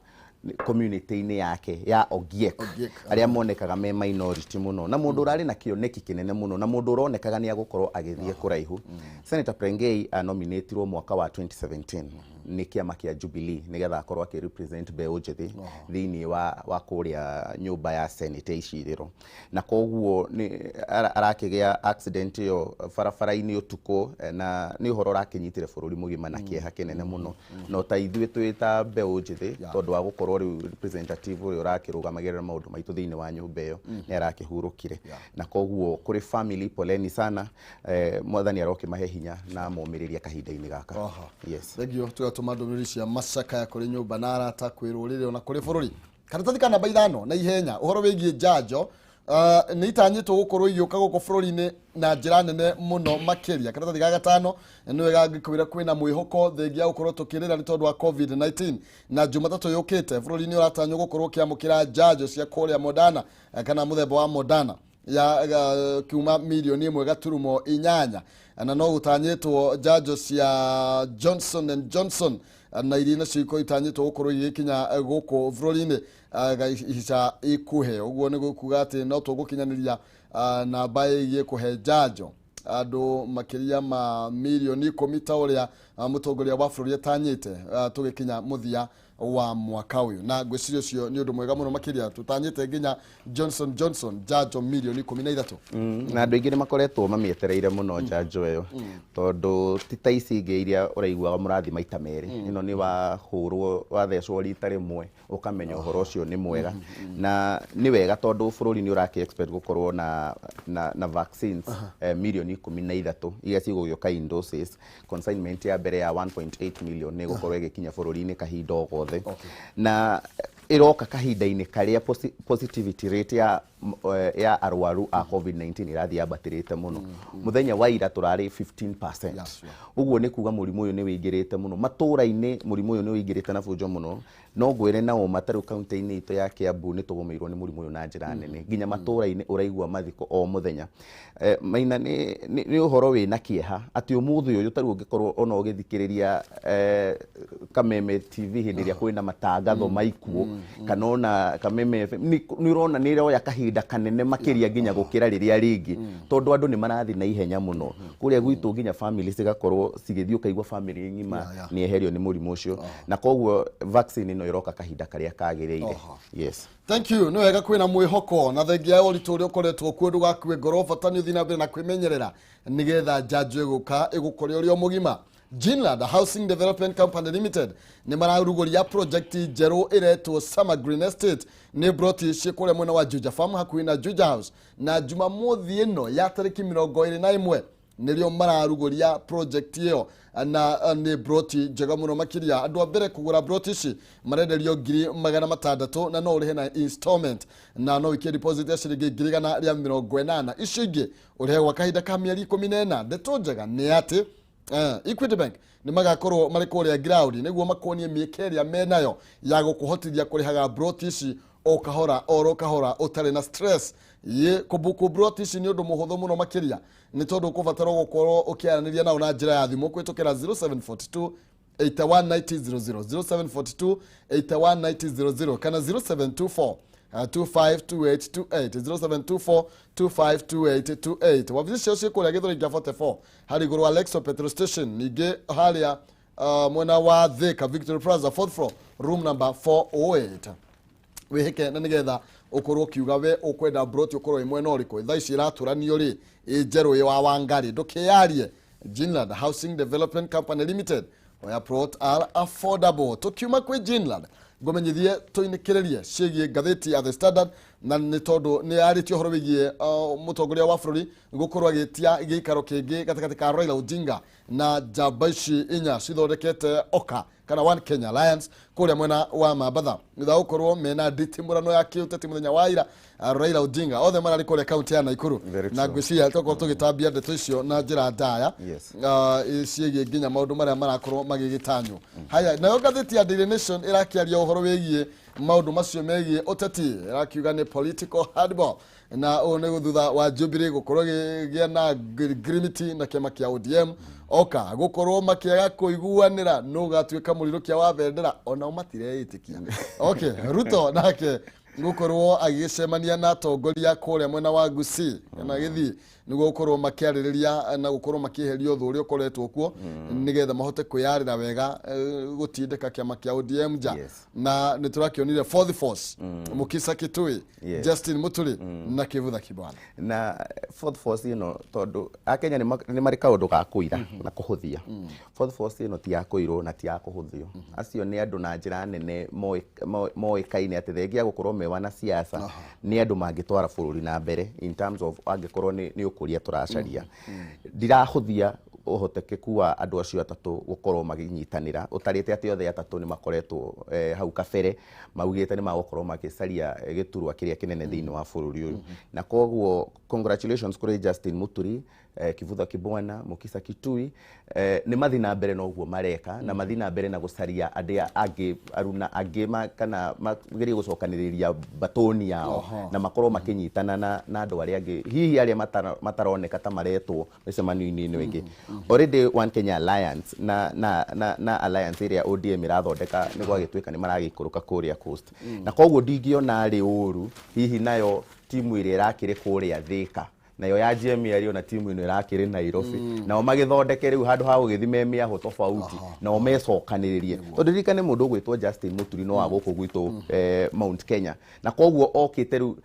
S2: community-inĩ yake ya Ogiek aria monekaga me minority muno na mundu urari na kioneki kinene muno na mundu uronekaga ni agukorwo agithie kuraihu. Senator Prengei nominatirwo mwaka wa 2017 ni kiama kia Jubilee nigetha akorwo akirepresent Beũ Njĩthĩ thiini wa kuria nyumba ya Senate iciriro, na koguo ni arakigia accident yo barabara-ini utuko na ni uhoro rakinyitire bururi mugima na kieha kinene muno no ta ithuĩ twita Beũ Njĩthĩ tondu wa gukorwo riu representative uri urakirugamagira maundu maitu thiini wa nyumba iyo ni arakihurukire na koguo kuri family poleni sana mwathani arokimahe hinya na momiriria kahinda-ini gaka. Yes,
S1: thegio tugatuma ndumĩrĩri cia macakaya kuri nyumba na arata kwĩrũrĩre ona kuri bururi. Karatathi kana baithano na ihenya uhoro wigie njanjo ni itanyitwo gukorwo igĩũka gũkũ bũrũri-inĩ na njĩra nene mũno makĩria. Karatathi ga gatano nĩwe gagĩkwĩra kwĩna mwĩhoko thengia gũkorwo tũkĩrĩra nĩ tondũ wa COVID-19 na Jumatatũ yũkĩte bũrũri-inĩ ũratanywo gũkorwo ũkĩamũkĩra njanjo cia kũrĩa Moderna kana mũthemba wa Moderna ya kiuma milioni 1.8 na no gũtanyĩtwo njanjo cia Johnson and Johnson na iria nacio itanyĩtwo gũkorwo igĩkinya gũkũ bũrũri-inĩ ica ikuhe. Ũguo nĩ gũkuga atĩ no tũgũkinyanĩria namba ĩgiĩ kũhe njanjo andũ makĩria ma milioni 10 ta ũrĩa mũtongoria wa bũrũri atanyĩte tũgĩkinya mũthia wa mwaka uyu na ngwĩciria ũcio nĩ ũndũ mwega mũno makĩria tũtanyĩte nginya Johnson njanjo milioni 13
S2: na andũ aingĩ nĩ makoretwo mamĩetereire mũno njanjo ĩyo tondũ ti ta ici ingĩ iria ũraiguaga mũrathi maita merĩ. Ĩno nĩ wahũrwo wathecwo rita rĩmwe ũkamenya ũhoro ũcio nĩ mwega na nĩ wega tondũ bũrũri nĩ ũraki expect gũkorwo na vaccines milioni 13 iria cigũgĩũka in doses. Consignment ya mbere ya 1.8 million nĩ gũkorwo ĩgĩkinya bũrũri-inĩ kahinda o gothe na iroka kahinda-inĩ karia positivity rate ya arwaru a COVID-19 irathi yambatĩrĩte muno. Muthenya wa ira turari 15%. Uguo nĩ kuga mũrimũ ũyũ nĩ wĩingĩrĩte muno matũra-inĩ, mũrimũ ũyũ nĩ wĩingĩrĩte na bunjo muno no ngwĩre nao matarĩ kaunti-inĩ itũ ya Kiambu nĩ tũgũmĩirwo nĩ mũrimũ ũyũ na njĩra nene nginya matũra-inĩ ũraigua mathiko o muthenya. Maina nĩ ũhoro wĩna kĩeha atĩ ũmũthĩ ũyũ tarĩ ũngĩkorwo ona ũgĩthikĩrĩria Kameme TV hĩndĩ ĩrĩa kwĩna matangatho maikuo kana ona Kameme nĩ ũrona nĩ ĩroya kahinda kanene makĩria nginya gũkĩra rĩrĩa rĩngĩ tondũ andũ nĩ marathi na ihenya mũno kũrĩa gwitũ nginya family cigakorwo cigĩthiĩ ũkaigua family ng'ima nĩ eherio nĩ mũrimũ ũcio na koguo vaccine ĩno ĩroka kahinda karĩa kagĩrĩire. Yes,
S1: thank you. Nĩ wega kwĩna mwĩhoko na thengia ya ũritũ ũrĩa ũkoretwo kuo ndũgakue ngoro bata nĩ ũthiĩ na mbere na kwĩmenyerera nĩgetha njanjo ĩgũka ĩgũkore ũrĩ o mũgima. Ginland Housing Development Company Limited nĩ mararugũria project njerũ iretwo Summer Green Estate nĩ broti ciĩkũrĩa mwena wa Juja Farm hakuhĩ na Juja House na Jumamothi ĩno ya tarĩki 21 nĩrĩo mararugũria project ĩyo na nĩ broti njega mũno makĩria. Andũ a mbere kũgũra broti ici marenderio 600,000 na no ũrĩhe na installment na no wĩkie deposit ya ciringi 180. Icio ingĩ ũrĩhe gwa kahinda ka mĩeri 14. Ndeto njega nĩ atĩ Equity Bank nĩ magakorwo marĩ kũrĩa ground nĩguo makonie mĩeke ĩrĩa menayo ya gũkũhotithia kũrĩhaga broti ici o kahora ũtarĩ na stress. Kũbuku broti ici nĩ ũndũ mũhũthũ mũno makĩria nĩ tondũ ũkũbatara gũkorwo ũkĩaranĩria nao na njĩra ya thimũ kũhĩtũkĩra 0742 819000 0742 819000 kana 0724 252828 0724252828. Wabici cio ciĩkũrĩa Gĩthũrai 44 harĩ igũrũ wa Lexo petrol station, ningĩ harĩa mwena wa Thika Victory Plaza 4th floor room number 408. Wĩhĩke na nĩgetha ũkorwo ũkiuga we ũkwenda broti ũkorwo mwena ũrĩkũ. Thaa ici iratũranio rĩ njerũ ĩ wa Wangari ndũkĩyarie. Ginland Housing Development Company Limited where plot are affordable. Tukiuma kwĩ Ginland ngomenyithie tũinĩkĩrĩrie ciĩgiĩ ngathĩti ya The Standard na nĩ tondũ nĩ arĩtie ũhoro wĩgiĩ mũtongoria wa bũrũri gũkorwo agĩtia gĩikaro kĩngĩ gatagatĩ ka Raila Odinga na njamba ici inya cithondekete OKA kana One Kenya Alliance kũrĩa mwena wa Mambatha thutha gũkorwo mena nditimũrano ya kĩũteti mũthenya wa ira. Raila Odinga othe mararĩ kũrĩa kaunti ya Naikuru na ngwĩciria tũkorwo tũgĩtambia ndeto icio na njĩra ndaya ciĩgiĩ nginya maũndũ marĩa marakorwo magĩgĩtanywo. Haya, nayo ngathĩti ya Daily Nation ĩrakĩaria ũhoro wĩgiĩ maũndũ macio megiĩ ũteti, ĩrakiuga nĩ political hardball na ũũ nĩ thutha wa Jubilee gũkorwo gĩa na grimiti na kĩama kĩa ODM OKA gũkorwo makĩaga kũiguanĩra no gatuĩka mũrirũkia wa bendera ona nao matireĩtĩkia okay Ruto nake gukorwo agicemania na atongoria kuria mwena wa Gusii na Githii niguo gukorwo makiarĩrĩria na gukorwo makieheria ũthũ ukoretwo kuo nigetha mahote kwĩyarĩra wega gutindĩka kĩama kĩa ODM nja na niturakionire fourth force Mukisa Kitui Justin Muturi na Kivutha Kibwana
S2: na fourth force ino tondu akenya ni mari kaundu ga kuira na kuhuthia fourth force ino ti ya kuirwo na ti ya kuhuthio acio ni andu na njira nene moikaine ati thengia gukorwo mewa na siasa ni andu mangitwara bururi na mbere in terms of angikorwo ni ukuria turacaria ndirahuthia uhotekeku wa andu acio atatu gukorwo maginyitanira utarite ati othe atatu ni makoretwo hau kabere maugite ni magokorwo magicaria giturwa kiria kinene thiini wa bururi uyu na koguo congratulations kuri Justin Muturi Kivutha Kibwana Mukisa Kitui ni mathi na mbere noguo mareka na mathi na mbere na gucaria andia angi aruna angi kana magerie gucokaniriria batoni yao na makorwo makinyitana na andu aria angi hihi aria mataroneka ta maretwo micemani-ini ino ingi already One Kenya Alliance na alliance iria ODM irathondeka ni gwagituika ni maragikuruka kuria coast na koguo ndingiona ari uru hihi nayo timu iria irakire kuria Thika nayo ya GMR na timu ino irakire Nairobi nao magithondeke riu handu ha gugithime miaho tofauti nao mecokaniririe tondu rikane mundu gwitwo Justin Muturi no wa guku gwitwo Mount Kenya na koguo okite riu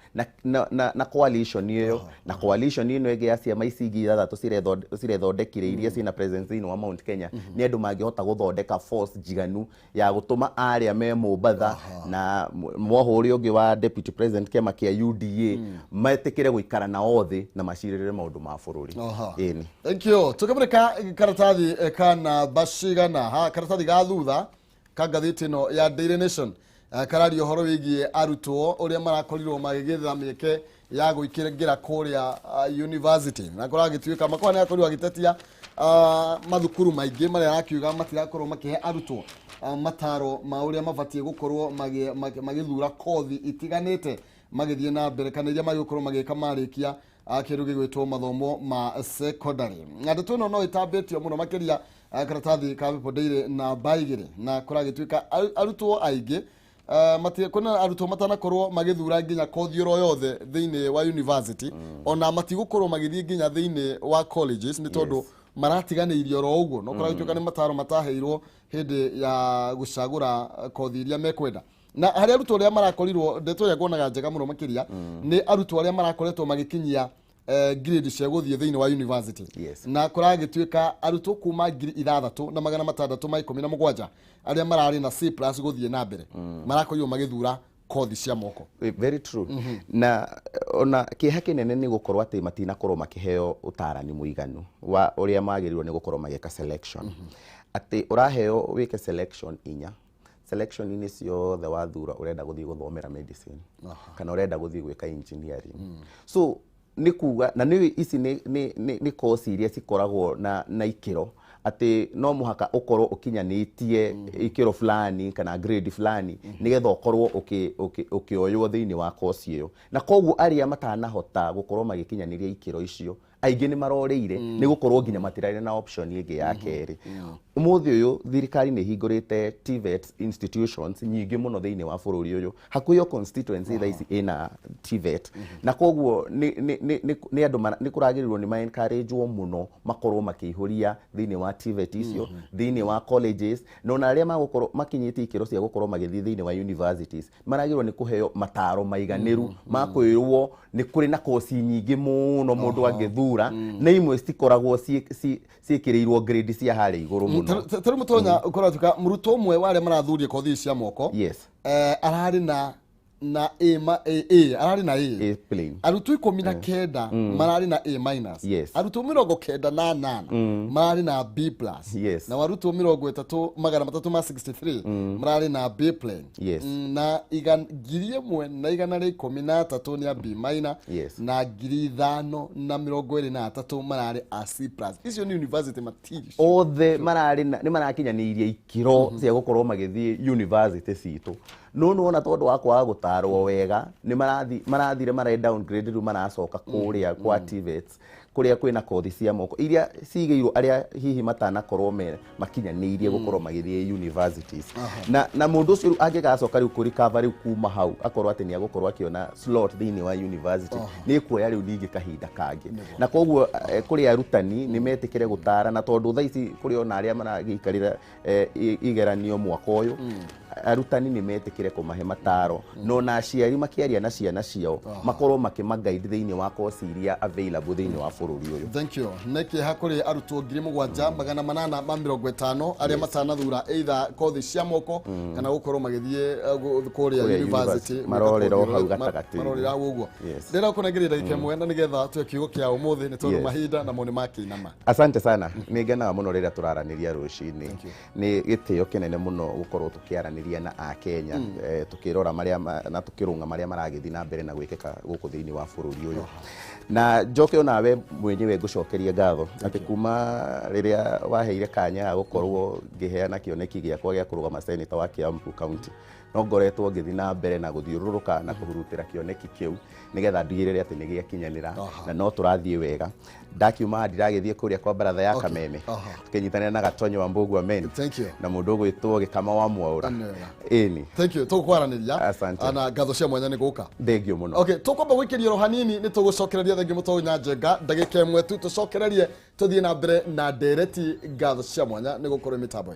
S2: na coalition iyo na coalition ino ege ya ciama icingi ithathatu cirethondekire iria cina presence ino wa Mount Kenya ni andu mangihota guthondeka force jiganu ya gutuma aria me Mombatha na mwohuri ungi wa deputy president kiama kia UDA metikire guikara na othe na macirĩrĩre maundu ma bururi ini
S1: thank you tukamurika karatathi kana bashigana ha karatathi ga thutha ka ngathĩti ino ya Daily Nation karario horo wigie arutwo uria marakorirwo magigitha mieke ya guikiringira kuria university na kuragituika makwana akorirwo agitetia mathukuru maingi maria arakiuga matirakorwo makihe arutwo mataro ma uria mabatie gukorwo magithura kothi itiganite magithie na mbere kana iria magĩkorwo magĩka marĩkia akiru gĩgwĩtwo mathomo ma secondary ndeto ĩno no ĩtambĩtio mũno makĩria karatathi ka People Daily na baigire na kũragĩtuĩka arutwo aingĩ kuna arutwo matanakorwo magĩthura nginya kothi oro yothe thĩinĩ wa university ona matigũkorwo magĩthiĩ nginya thĩinĩ wa colleges nĩ tondũ maratiganĩirio ro ũguo no kũragĩtuĩka nĩ mataro mataheirwo hĩndĩ ya gũcagũra kothi iria mekwenda na harĩa arutwo arĩa marakorirwo ndeto ya kuonaga njega mũno makĩria nĩ arutwo arĩa marakoretwo magĩkinyia grade cia gũthiĩ thĩinĩ wa university na kũragĩtuĩka arutwo kuma 6,617 arĩa mararĩ na C+ gũthiĩ na mbere marakorirwo magĩthura kothi cia moko
S2: very true na ona kĩeha kĩnene nĩ gũkorwo atĩ matinakorwo makĩheo ũtarani mũiganu wa ũrĩa magĩrĩirwo nĩ gũkorwo magĩka selection atĩ ũraheo wĩke selection selection ini ciothe wathura urenda guthii guthomera medicine kana urenda guthii gwika engineering so ni kuga na ni ici ni course iria cikoragwo na ikiro ati no muhaka ukorwo ukinyanitie ikiro fulani kana grade fulani nigetha ukorwo ukioywo thiini wa course iyo na koguo aria matanahota gukorwo magikinyaniria ikiro icio aingĩ ni maroreire ni gukorwo nginya matirarĩ na option ĩngĩ ya kerĩ umuthi uyu thirikari ni hingũrĩte TVET institutions nyingĩ mũno thĩinĩ wa bũrũri uyu hakuhĩ o constituency tha ici ĩna TVET na koguo ni andu ni kuragĩrĩrwo ni ma encouragewo mũno makorwo makĩihũria thĩinĩ wa TVET icio thĩinĩ wa colleges no na arĩa magũkorwo makinyĩtie ikĩro cia gũkorwo magĩthiĩ thĩinĩ wa universities maragĩrĩrwo ni kũheo mataro maiganĩru ma kwĩrwo ni kũrĩ na kosi nyingĩ mũno mũndũ angĩthura na imwe citikoragwo ciĩkĩrĩirwo grade cia harĩa igũrũ mũno
S1: tari mutonya ukoratuka murutwo mwe wale marathuria kothi cia moko arari na arari na A
S2: plain
S1: arutwo 19 marari na A-, arutwo 98 marari na B+, na warutwo 3,363 marari na B plain na ngiri ĩmwe na 113 ni a B-, na ngiri 523 marari a C+. Icio ni university materials
S2: othe marari ni marakinyanirie ikiro cia gukorwo magĩthiĩ university citũ no ona tondu wakwa gutarwo wega ni marathire mara downgrade ru maracoka kuria kwa TVETs kuria kwina kothi cia moko iria cigirwo aria hihi matanakorwo makinyaniirie gukorwo magithie universities na mundu ucio angigacoka riu kuri cover riu kuma hau akorwo ati ni agukorwo akiona slot thiini wa university ni kuoya riu ningi kahinda kangi na koguo kuri arutani ni metikire gutara na tondu tha ici kuri ona aria maragikarira igeranio mwaka uyu arutani ni metikire kumahe mataro no na aciari makiaria na ciana ciao makorwo makimaguide thiini wa course iria available thiini wa bururi uyu.
S1: Thank you. Neki hakuri arutwo 7,850 aria matanathura either kothi cia moko kana gukorwo magithie kuria university
S2: marorera hau gatagati
S1: marorera uguo ndira kunagirira ikemwe na nigetha twe kiugo kia umuthi ni tondu mahinda na moni makinama.
S2: Asante sana ni ngenaga muno rira turaraniria rucini ni gitio kinene muno gukorwo tukiaraniria na Akenya tukirora maria na tukirunga maria maragithi na mbere na gwikika guku thiini wa bururi uyu na njoke onawe mwenyewe ngucokeria ngatho ati kuma riria waheire kanya gukorwo ngiheana kioneki giakwa gia kurugama senator wa Kiambu County no ngoretwo ngithi na mbere na guthiururuka na kuhurutira kioneki kiu nigetha ndigirire ati ni giakinyanira na no turathie wega ndakiuma ndiragithie kuria kwa baratha ya Kameme tukinyitanira na Gatonyo wa Mbugu amen na mundu gwitwo Gikama wa Mwaura ini
S1: thank you tukwaraniria
S2: ana
S1: ngatho cia mwanya ni guka
S2: thengio muno
S1: okay tukwamba gwikiria ro hanini ni tugucokereria thengio mutonya njenga ndagika imwe tu tucokererie tuthie na mbere na ndereti ngatho cia mwanya ni gukorwo mitambo.